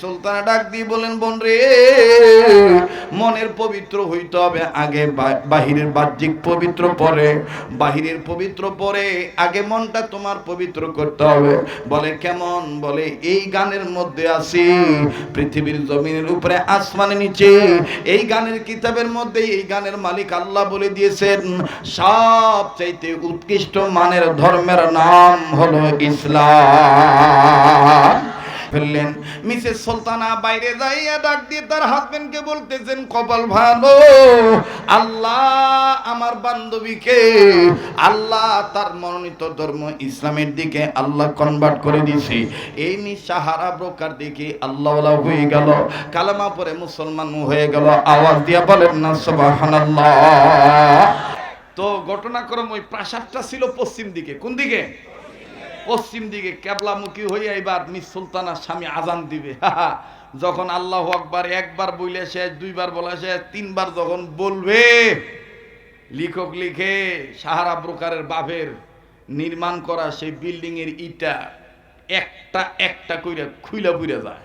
সুলতানা ডাক দিয়ে বলেন, বোন রে, মনের পবিত্র হইতে হবে আগে, বাহিরের বাহ্যিক পবিত্র পরে, বাহিরের পবিত্র পরে আগে মনটা তোমার পবিত্র করতে হবে। বলে কেমন? বলে এই গানের মধ্যে আছি, পৃথিবীর জমিনের উপরে আসমানের নিচে, এই গানের কিতাবের মধ্যে এই গানের মালিক আল্লাহ বলে দিয়েছেন সবচাইতে উৎকৃষ্ট মানের ধর্মের নাম হলো ইসলাম। ফেললেন। মিসেস সুলতানা বাইরে যাইয়া ডাক দিয়ে তার হাজবেন্ডকে বলতেছেন, কপাল ভালো, আল্লাহ আমার বান্ধবীকে, আল্লাহ তার মনোনীত ধর্ম ইসলামের দিকে আল্লাহ কনভার্ট করে দিয়েছে। এই সাহারা ব্রোকার দিকে আল্লাহওয়ালা হয়ে গেল, কালেমা পরে মুসলমান হয়ে গেল। আওয়াজ দিয়া বলেন না সুবহানাল্লাহ। তো ঘটনাক্রম ওই প্রাসাদটা ছিল পশ্চিম দিকে। কোন দিকে? পশ্চিম দিকে। কেবলামুখী হইয়া এবার মিস সুলতানার স্বামী আজান দিবে। যখন আল্লাহু আকবার একবার বইলে শেষ, দুইবার বলা শেষ, তিনবার যখন বলবে, লেখক লিখে সাহারা ব্রোকারের বাপের নির্মাণ করা সেই বিল্ডিং এর ইটা একটা একটা কইরা খুইলা পুইরা যায়।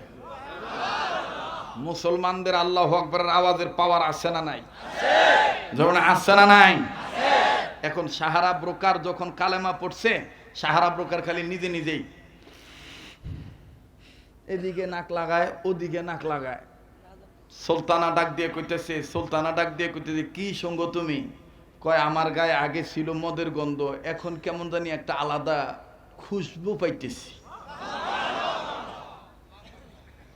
মুসলমানদের আল্লাহু আকবারের আওয়াজের পাওয়ার আছে না নাই? যখন আছে না নাই? এখন সাহারা ব্রোকার যখন কালেমা পড়ছে, সাহারা ব্রোকার খালি নিজে নিজেই এদিকে নাক লাগায়, ওদিকে নাক লাগায়। সুলতানা ডাক দিয়ে কইতেছে, সুলতানা ডাক দিয়ে কইতেছে, কি সঙ্গ তুমি? কয় আমার গায়ে আগে ছিল মদের গন্ধ, এখন কেমন জানি একটা আলাদা খুশবু পাইতেছি।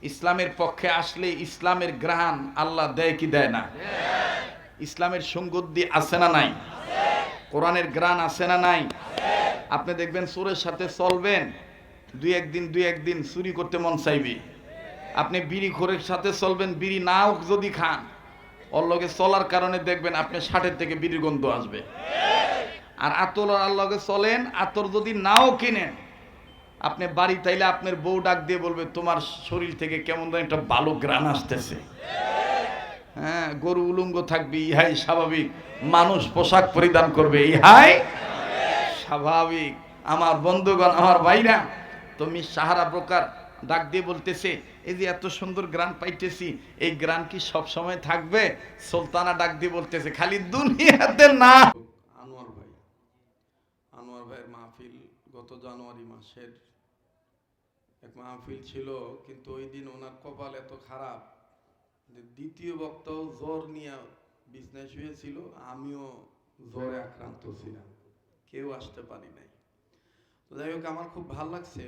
ইসলামের পক্ষে আসলে ইসলামের গ্রাণ আল্লাহ দেয় কি দেয় না? ইসলামের সঙ্গত দিয়ে আছে না নাই? কোরআনের গ্রাণ আছে না নাই? আপনি দেখবেন চোরের সাথে চলবেন, দুই একদিন চুরি করতে মন চাইবে। আপনি বিড়ি খোরের সাথে চলবেন, বিড়ি নাও যদি খান, ওর লগে চলার কারণে দেখবেন আপনি 60-এর থেকে বিড়ির গন্ধ আসবে। আর আতর আর লগে চলেন, আতর যদি নাও কিনেন, আপনি বাড়ি তাইলে আপনার বউ ডাক দিয়ে বলবে তোমার শরীর থেকে কেমন যেন একটা ভালো গ্রাণ আসতেছে। হ্যাঁ, গরু উলঙ্গ থাকবে, ইহাই স্বাভাবিক। মানুষ পোশাক পরিধান করবে, ইহাই স্বাভাবিক। আমার বন্ধুগণ, আমার ভাইরা, তুমি সাহারা ব্রোকার ডাক দিয়ে বলতেছে, এই যে এত সুন্দর গ্রান পাইতেছি, এই গ্রান কি সব সময় থাকবে? সুলতানা ডাক দিয়ে বলতেছে, খালি দুনিয়াতে না। আনোয়ার ভাইয়ের মাহফিল গত জানুয়ারি মাসের এক মাহফিল ছিল, কিন্তু ওই দিন ওনার কপাল এত খারাপ যে দ্বিতীয় বক্তাও জ্বর নিয়ে বিজনেস হয়েছিল, আমিও জ্বরে আক্রান্ত ছিলাম, কেউ আসতে পারি নাই। তো যাই হোক, আমার খুব ভালো লাগছে।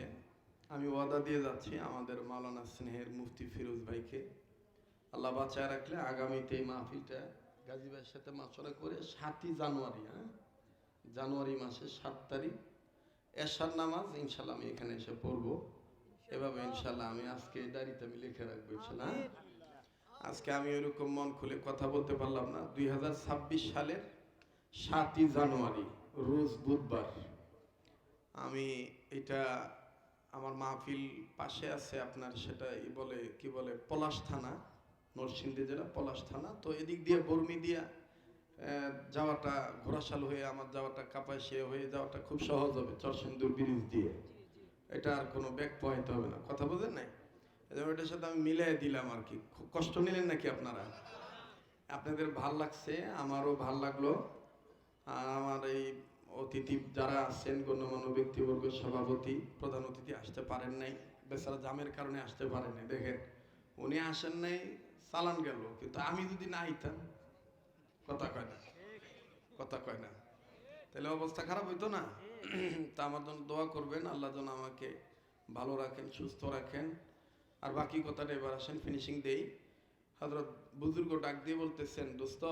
আমি ওয়াদা দিয়ে যাচ্ছি আমাদের মাওলানা স্নেহের মুফতি ফিরোজ ভাইকে, আল্লাহ বাঁচায় রাখলে আগামীতে এই মাহফিলটা গাজী ভাইয়ের সাথে মাশওয়ারা করে 7ই জানুয়ারি, জানুয়ারি মাসের 7 তারিখ এশার নামাজ ইনশাল্লাহ আমি এখানে এসে পড়বো। এভাবে ইনশাল্লাহ আমি আজকে ডায়েরিতে আমি লিখে রাখবো ইনশাল্লাহ। আজকে আমি ওইরকম মন খুলে কথা বলতে পারলাম না। 2026 সালের 7ই জানুয়ারি রোজ বুধবার, আমি এটা আমার মাহফিল পাশে আছে আপনার, সেটা বলে কি বলে পলাশ থানা, নরসিংদী জেলা পলাশ থানা। তো এদিক দিয়ে বর্মি দিয়া যাওয়াটা, ঘোড়াশাল হয়ে আমার যাওয়াটা, কাপাসিয়া হয়ে যাওয়াটা খুব সহজ হবে চরসিন্দুর ব্রিজ দিয়ে। এটা আর কোনো ব্যাগ পোহাইতে হবে না। কথা বোঝেন নাই? এটার সাথে আমি মিলাই দিলাম আর কি। খুব কষ্ট নিলেন নাকি আপনারা? আপনাদের ভাল লাগছে, আমারও ভাল লাগলো। আর আমার এই অতিথি যারা আছেন, গণ্যমান্য ব্যক্তিবর্গ, সভাপতি, প্রধান অতিথি আসতে পারেন নাই, বেচারা জামের কারণে আসতে পারেন নাই। দেখেন, উনি আসেন নাই, চালান গেল, কিন্তু আমি যদি না আইতাম, কথা কয় না, কথা কয় না, তাহলে অবস্থা খারাপ হইতো না? তা আমার জন্য দোয়া করবেন, আল্লাহ যেন আমাকে ভালো রাখেন, সুস্থ রাখেন। আর বাকি কথাটা এবার আসেন ফিনিশিং দেই। হযরত বুজুর্গ ডাক দিয়ে বলতেছেন, দোস্ত,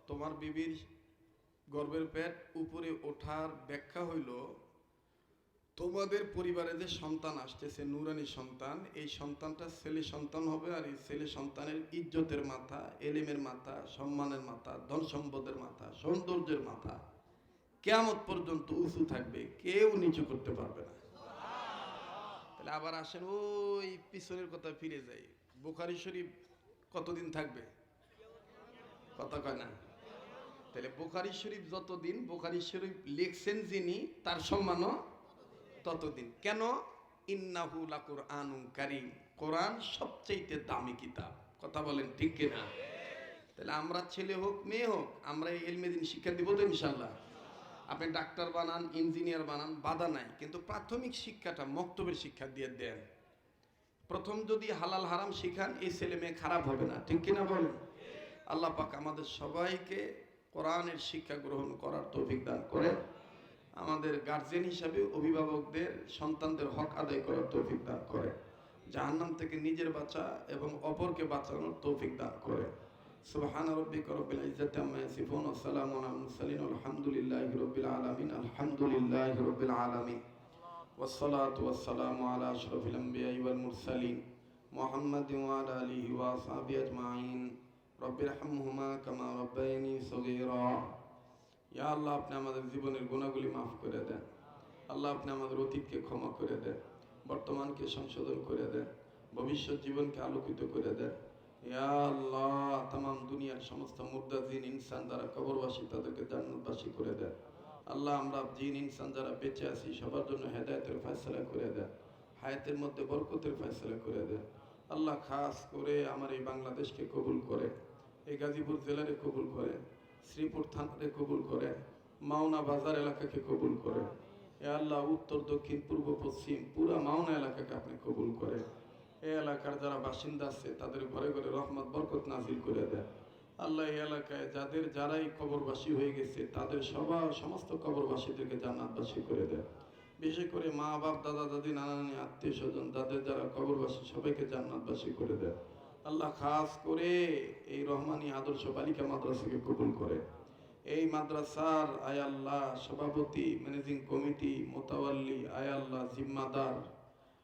তোমার বিবির গর্ভের পেট উপরে ওঠার ব্যাখ্যা হইল তোমাদের পরিবারে যে সন্তান আসতেছে, নুরানি সন্তান, এই সন্তানটা ছেলে সন্তান হবে। আর এই ছেলে সন্তানের ইজ্জতের মাথা, এলিমের মাথা, সম্মানের মাথা, ধন সম্পদের মাথা, সৌন্দর্যের মাথা কিয়ামত পর্যন্ত উঁচু থাকবে, কেউ নিচু করতে পারবে না। তাহলে আবার আসেন ওই পিছনের কথা ফিরে যাই। বুখারী শরীফ কতদিন থাকবে? কথা কয় না? তাহলে বুখারী শরীফ যতদিন, বুখারী শরীফ লিখছেন যিনি, তার সম্মানও ততদিন। কেন? ইন্নাহু লাকুরআনুন কারীম, কোরআন সবচেয়ে দামি কিতাব। কথা বলেন ঠিক কিনা? তাহলে আমরা ছেলে হোক মেয়ে হোক আমরা এই ইলমে দ্বীন শিক্ষা দিব তো ইনশাল্লাহ। আপনি ডাক্তার বানান, ইঞ্জিনিয়ার বানান, বাধা নাই, কিন্তু প্রাথমিক শিক্ষাটা মক্তবের শিক্ষা দিয়ে দেন। প্রথম যদি হালাল হারাম শিখান, এই ছেলে মেয়ে খারাপ হবে না, ঠিক কিনা বলেন? আল্লাহ পাক আমাদের সবাইকে কোরআনের শিক্ষা গ্রহণ করার তৌফিক দান করেন। আমাদের গার্জিয়ান হিসাবে অভিভাবকদের সন্তানদের হক আদায় করার তৌফিক দান করে, জাহান্নাম থেকে নিজের বাঁচা এবং অপরকে বাঁচানোর তৌফিক দান করে। সুবহান রাব্বিকা রব্বিল ইজ্জাতি আম্মা ইয়াসিফুন ওয়া সালামুন আলাল মুরসালিন আলহামদুলিল্লাহি রাব্বিল আলামিন। আলহামদুলিল্লাহি রাব্বিল আলামিন ওয়াসসালাতু ওয়াসসালামু আলা আশরাফিল আমবিয়াই ওয়াল মুরসালিন মুহাম্মাদিন ওয়া আলা আলিহি ওয়া আসহাবিহি আজমাইন। রব্বিরহামহুমা কামা রাব্বায়ানি সগীরা। ইয়া আল্লাহ, আপনি আমাদের জীবনের গুনাহগুলি মাফ করে দেন। আল্লাহ, আপনি আমাদের অতীতকে ক্ষমা করে দেন, বর্তমানকে সংশোধন করে দেন, ভবিষ্যৎ জীবনকে আলোকিত করে দেন। ইয়া আল্লাহ, তামাম দুনিয়ার সমস্ত মুর্দা জিন ইনসান যারা কবরবাসী তাদেরকে জান্নাতবাসী করে দেন। আল্লাহ, আমরা জিন ইনসান যারা বেঁচে আছি সবার জন্য হেদায়েতের ফয়সালা করে দেন, হায়াতের মধ্যে বরকতের ফয়সালা করে দেন। আল্লাহ, খাস করে আমার এই বাংলাদেশকে কবুল করে, এই গাজীপুর জেলারে কবুল করে, শ্রীপুর থানারে কবুল করে, মাওনা বাজার এলাকাকে কবুল করে। এ আল্লাহ, উত্তর দক্ষিণ পূর্ব পশ্চিম পুরা মাওনা এলাকাকে আপনি কবুল করে। এই এলাকার যারা বাসিন্দা আছে তাদের ঘরে ঘরে রহমত বরকত নাজিল করে দেন। আল্লাহ, এই এলাকায় যারাই কবরবাসী হয়ে গেছে তাদের সমস্ত কবরবাসীদেরকে জান্নাতবাসী করে দেন। বিশেষ করে মা বাপ দাদা দাদি নানা নানি আত্মীয় স্বজন যাদের যারা কবরবাসী সবাইকে জান্নাতবাসী করে দেন। আল্লাহ, খাস করে এই রহমানী আদর্শ বালিকা মাদ্রাসাকে কবুল করে। এই মাদ্রাসার আয় আল্লাহ সভাপতি, ম্যানেজিং কমিটি, মোতাওয়াল্লি, আয় আল্লাহ জিম্মাদার,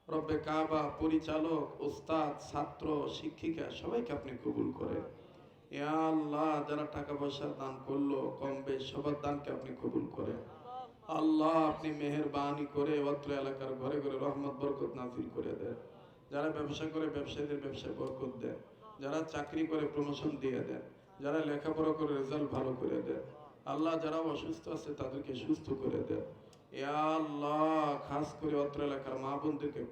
রব্বে কাবা, পরিচালক, ওস্তাদ, ছাত্র, শিক্ষিকা সবাইকে আপনি কবুল করেন। ইয়া আল্লাহ, যারা টাকা পয়সা দান করলো কম বেশ সবার দানকে আপনি কবুল করেন। আল্লাহ, আপনি মেহেরবানি করে অত্র এলাকার ঘরে ঘরে রহমত বরকত নাজিল করে দেন। যারা ব্যবসা করে ব্যবসায়ীদের ব্যবসায় বরকত দেন, যারা চাকরি করে প্রমোশন দিয়ে দেন, যারা লেখাপড়া করে রেজাল্ট ভালো করে দেন। আল্লাহ, যারা অসুস্থ আছে তাদেরকে সুস্থ করে দেন। ইয়া আল্লাহ, খাস করে অত্র এলাকার মা বোনদেরকে